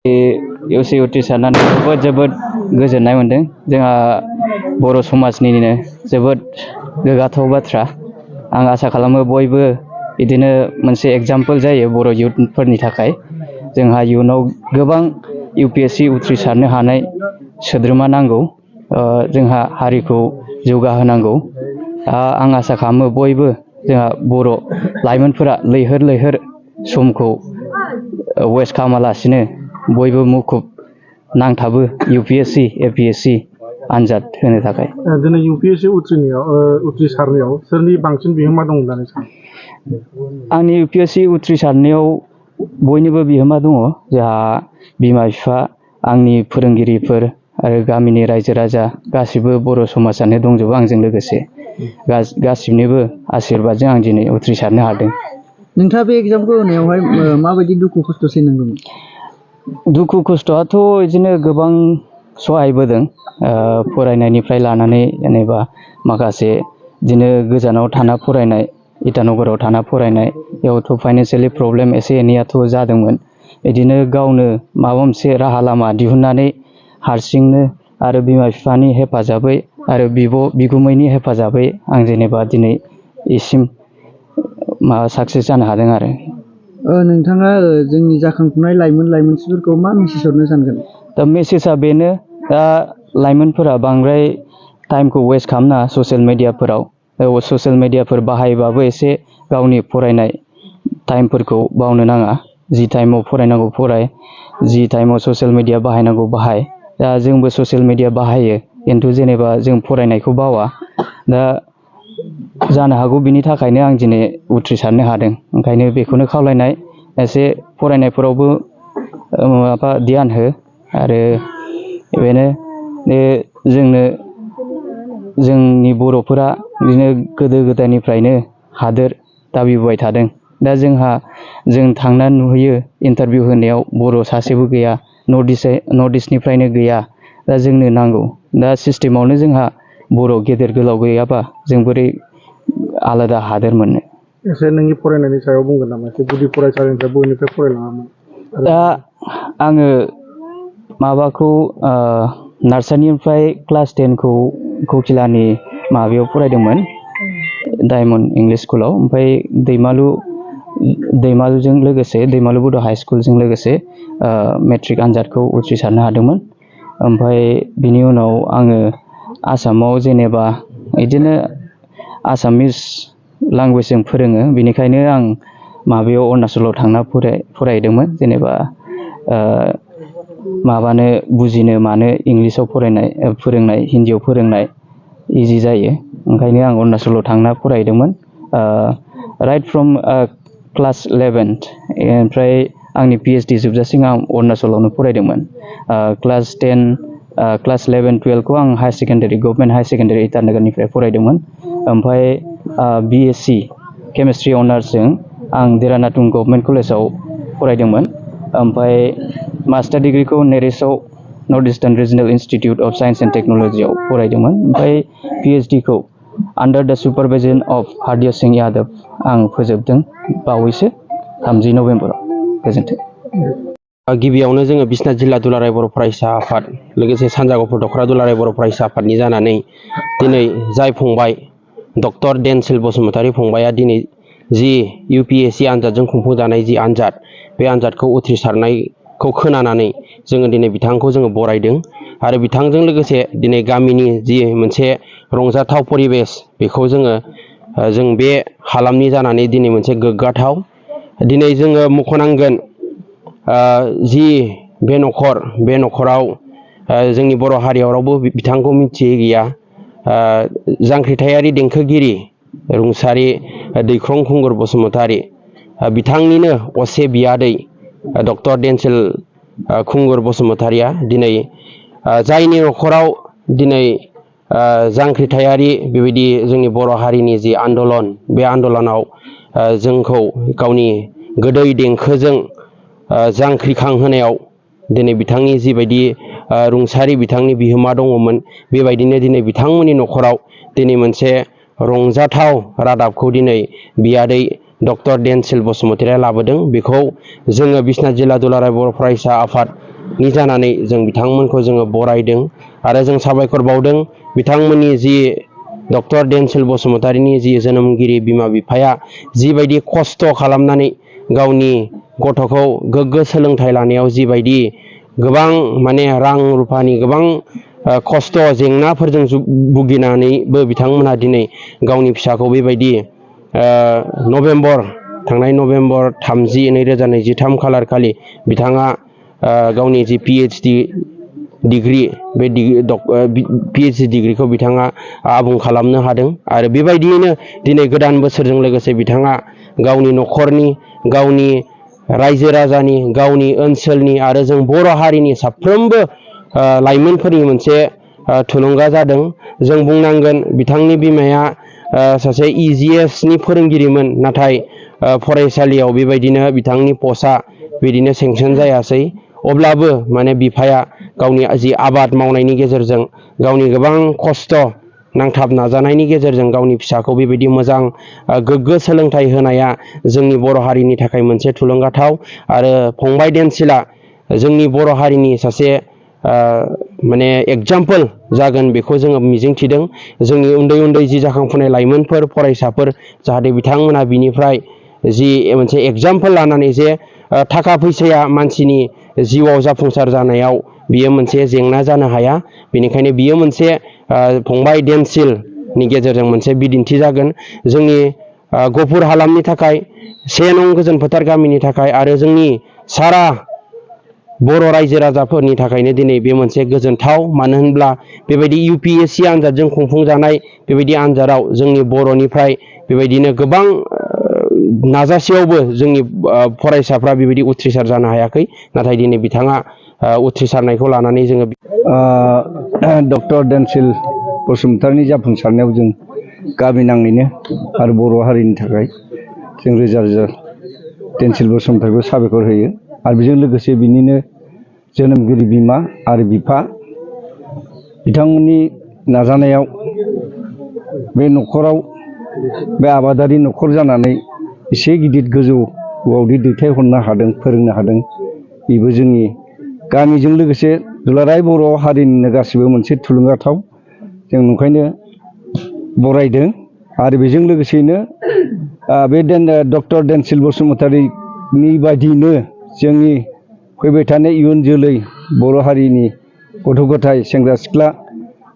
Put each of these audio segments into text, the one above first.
इउसि उथ्रिसारनानै जोबोद गोजोननाय मोनदों। जोंहा बर' समाजनिनो जोबोद गोग्गाथाव बाथ्रा। आं आसा खालामो बयबो बिदिनो मोनसे एग्जाम्पोल जायो बर' इयुथफोरनि थाखाय। जोंहा इयुनाव गोबां UPSC उथ्रिसारनो हानाय सोद्रोमा नांगौ। जोंहा हारिखौ जौगाहोनांगौ। आं आसा खालामो बयबो जोंहा बर' लाइमोनफोरा लैहोर लैहोर समखौ वेस्ट खालामालासिनो बयबो मुखुब नांथाबो UPSC APSC आनजाद होनो थाखाय। दिनै UPSC उथ्रिसारनायाव सोरनि बांसिन बिहोमा दं होननानै सानो? आंनि UPSC उथ्रिसारनायाव बयनिबो बिहोमा दङ। जोंहा बिमा बिफा, आंनि फोरोंगिरिफोर आरो गामिनि रायजो राजा गासिबो बर' समाजानो दंजोबो आंजों लोगोसे। गासिबनिबो आशीर्बादजों आं दिनै उथ्रिसारनो हादों। नोंथाङा बे एग्जामखौ होनायावहाय माबायदि दुखु खस्थ' सैनांदोंमोन? दुखु खस्थ'आथ' बिदिनो गोबां सहायबोदों। फरायनायनिफ्राय लानानै जेनेबा माखासे बिदिनो गोजानाव थाना फरायनाय, इटानगराव थाना फरायनाय, बेयावथ' फाइनान्सियेलि प्रब्लेम एसे एनैयाथ' जादोंमोन। बिदिनो गावनो माबा मोनसे राहा लामा दिहुननानै हारसिंनो आरो बिमा बिफानि हेफाजाबै आरो बिगुमैनि हेफाजाबै आं जेनेबा दिनै इसिम साक्सेस जानो हादों आरो। नोंथाङा जोंनि जाखांफुनाय लाइमोनसिफोरखौ मा मेसेज हरनो सानगोन? दा मेसेजआ बेनो, दा लाइमोनफोरा बांद्राय टाइमखौ वेस्ट खालामनाङा ससियेल मिडियाफोराव। ससियेल मिडियाफोर बाहायबाबो एसे गावनि फरायनाय टाइमफोरखौ बावनो नाङा। जि टाइमाव फरायनांगौ फराय, जि टाइमाव ससियेल मिडिया बाहायनांगौ बाहाय। दा जोंबो ससियेल मिडिया बाहायो, खिन्थु जेनेबा जों फरायनायखौ बावा। दा जानो हागौ बिनि थाखायनो आं दिनै उथ्रिसारनो हादों। ओंखायनो बेखौनो खावलायनाय, एसे फरायनायफोरावबो माबा ध्यान हो। आरो बेनो जोंनि बर'फोरा बिदिनो गोदो गोदायनिफ्रायनो हादोर दाबिबोबाय थादों। दा जों थांनानै नुहैयो इन्टारभिउ होनायाव बर' सासेबो गैया, नर्थ इस्टनिफ्रायनो गैया। दा जोंनो नांगौ। दा सिस्टेमावनो जोंहा बर' गेदेर गोलाव गैयाबा जों बोरै आलादा हादोर मोननो? एसे नोंनि फरायनायनि सायाव बुंगोन नामा? एसे गुदि फरायसालिनिफ्राय बबेनिफ्राय फरायलाङामोन? दा आङो माबाखौ नार्सारिनिफ्राय क्लास 10खौ ककिलानि माबायाव फरायदोंमोन, डायमन्ड इंलिश स्कुलाव। ओमफ्राय दैमालुजों लोगोसे दैमालु बड' हाइ स्कुलजों लोगोसे मेट्रिक आनजादखौ उथ्रिसारनो हादोंमोन। ओमफ्राय बिनि उनाव आङो आसामाव जेनेबा बिदिनो आसामिस लेंगुवेजजों फोरोङो, बेनिखायनो आं माबायाव अरुणाचलाव थांना फरायहैदोंमोन। जेनेबा माबानो बुजिनो मानो इंलिसाव फोरोंनाय, हिन्दीयाव फोरोंनाय इजि जायो। ओंखायनो आं अरुणाचलाव थांना फरायहैदोंमोन राइट फ्रम क्लास 11। ओमफ्राय आंनि PhD जोबजासिम आं अरुणाचलावनो फरायदोंमोन। क्लास 10, क्लास 11, 12खौ आं higher secondary, government higher secondary इटानगरनिफ्राय फरायदोंमोन। ओमफ्राय BSc केमिस्ट्रि अनार्सजों आं देरानाथुं गभर्नमेन्ट कलेजाव फरायदोंमोन। ओमफ्राय मास्टार डिग्रिखौ नेरेसआव North Eastern Regional Institute of Science and टेक्न'लजियाव फरायदोंमोन। ओमफ्राय PhDखौ under the supervision of Hardik Singh Yadav आं फोजोबदों बावैसो 30 नभेम्बराव। गोजोन्थों। गिबियावनो जोङो बिश्वनाथ जिल्ला दुलाराय बर' फरायसा आफाद, लोगोसे सानजा गफुर दख'रा दुलाराय बर' फरायसा आफादनि जानानै दिनै जाय फंबाय डक्टर देनसिल बसुमतारी फंबाया दिनै जि UPSC आनजादजों खुंफुंजानाय जि आनजाद, बे आनजादखौ उथ्रिसारनायखौ खोनानानै जोङो दिनै बिथांखौ जोङो बरायदों। आरो बिथांजों लोगोसे दिनै गामिनि जि मोनसे रंजाथाव परिबेस, बेखौ जों बे हालामनि जानानै दिनै मोनसे गोग्गाथाव। दिनै जोङो मख'नांगोन जि बे न'खराव जोंनि बर' हारियाव रावबो बिथांखौ मिथियै गैया। जांख्रिथायारि देंखोगिरि रुंसारि दैख्रं खुंगुर बसुमतारी, बिथांनिनो असे बियादै डक्टर देनसिल खुंगुर बसुमतारीया दिनै जायनि न'खराव दिनै जांख्रिथायारि बेबायदि जोंनि बर' हारिनि जि आन्दलन, बे आन्दलनाव जोंखौ गावनि गोदै देंखोजों जांख्रिखांहोनायाव दिनै बिथांनि जिबायदि रुंसारि बिथांनि बिहोमा दङमोन, बेबायदिनो दिनै बिथांमोननि न'खराव दिनै मोनसे रंजाथाव रादाबखौ दिनै बियादै डक्टर देनसिल बसुमतारीया लाबोदों। बेखौ जोङो बिश्वनाथ जिल्ला दुलाराय बर' फरायसा आफाद नि जानानै जों बिथांमोनखौ जोङो बरायदों आरो जों साबायखर बावदों बिथांमोननि जि डक्टर डेनसिल बसुमतारीनि जि जोनोमगिरि बिमा बिफाया जिबायदि खस्थ' खालामनानै गावनि गथ'खौ गोग्गो सोलोंथाइ लानायाव जिबायदि गोबां माने रां रुफानि गोबां खस्थ' जेंनाफोरजों भुगिनानैबो बिथांमोनहा दिनै गावनि फिसाखौ बेबायदि थांनाय नभेम्बर 30, 2023 खालार खालि बिथाङा गावनि जि PhD डिग्री बे PhD डिग्रीखौ बिथाङा आबुं खालामनो हादों आरो बेबायदियैनो दिनै गोदान बोसोरजों लोगोसे बिथाङा गावनि न'खरनि गावनि रायजो राजानि गावनि ओनसोलनि आरो जों बर' हारिनि साफ्रोमबो लाइमोनफोरनि मोनसे थुलुंगा जादों। जों बुंनांगोन बिथांनि बिमाया सासे EGS नि फोरोंगिरिमोन नाथाय फरायसालियाव बेबायदिनो बिथांनि पस्टआ बिदिनो सेंसन जायासै अब्लाबो माने बिफाया गावनि जि आबाद मावनायनि गेजेरजों गावनि गोबां खस्थ' नांथाब नाजानायनि गेजेरजों गावनि फिसाखौ बेबायदि मोजां गोग्गो सोलोंथाइ होनाया जोंनि बर' हारिनि थाखाय मोनसे थुलुंगाथाव आरो फंबाय डेनसिलआ जोंनि बर' हारिनि सासे माने एगजामपोल जागोन बेखौ जोङो मिजिंथिदों। जोंनि उन्दै उन्दै जि जाखांफुनाय लाइमोनफोर फरायसाफोर जाहाथे बिथांमोना बिनिफ्राय जि मोनसे एगजामपोल लानानै जे थाखा फैसाया मानसिनि जिउआव जाफुंसार जानायाव बियो मोनसे जेंना जानो हाया बेनिखायनो बियो मोनसे फंबाय डेनसिलनि गेजेरजों मोनसे बिदिन्थि जागोन जोंनि गफुर हालामनि थाखाय 1 नं गोजोन फोथार गामिनि थाखाय आरो जोंनि सारा बर' रायजो राजाफोरनि थाखायनो दिनै बे मोनसे गोजोनथाव मानो होनब्ला बेबायदि UPSC आनजादजों खुंफुंजानाय बेबायदि आनजादाव जोंनि बर'निफ्राय बेबायदिनो गोबां नाजासेयावबो जोंनि फरायसाफ्रा बेबायदि उथ्रिसार जानो हायाखै नाथाय दिनै बिथाङा उथ्रिसारनायखौ लानानै जोङो डक्टर डेनसिल बसुमतारीनि जाफुंसारनायाव जों गामि नाङैनो आरो बर' हारिनि थाखाय जों रोजा रोजा डेनसिल बसुमतारीखौ साबायखर होयो आरो बेजों लोगोसे बिनिनो जोनोमगिरि बिमा आरो बिफा बिथांमोननि नाजानायाव बे न'खराव बे आबादारि न'खर जानानै एसे गिदिर गोजौआवदि दैथायहरनो हादों फोरोंनो हादों बेबो जोंनि गामिजों लोगोसे दुलाराय बर' हारिनिनो गासिबो मोनसे थुलुंगाथाव जों ओंखायनो बरायदों आरो बेजों लोगोसेनो बे डक्टर डेनसिल बसुमतारीनि बायदियैनो जोंनि फैबाय थानाय इयुन जोलै बर' हारिनि गथ' गथाय सेंग्रा सिख्ला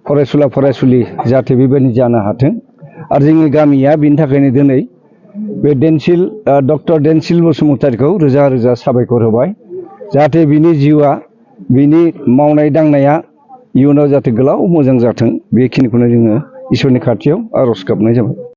फरायसुला फरायसुलि जाहाथे बेबायदि जानो हाथों आरो जोंनि गामिया बेनि थाखायनो दिनै बे डक्टर डेनसिल बसुमतारीखौ रोजा रोजा साबायखर होबाय जाहाथे बिनि जिउआ बिनि मावनाय दांनाया इयुनाव जाहाथे गोलाव मोजां जाथों बेखिनिखौनो जोङो इसोरनि खाथियाव आर'ज गाबनाय जाबाय।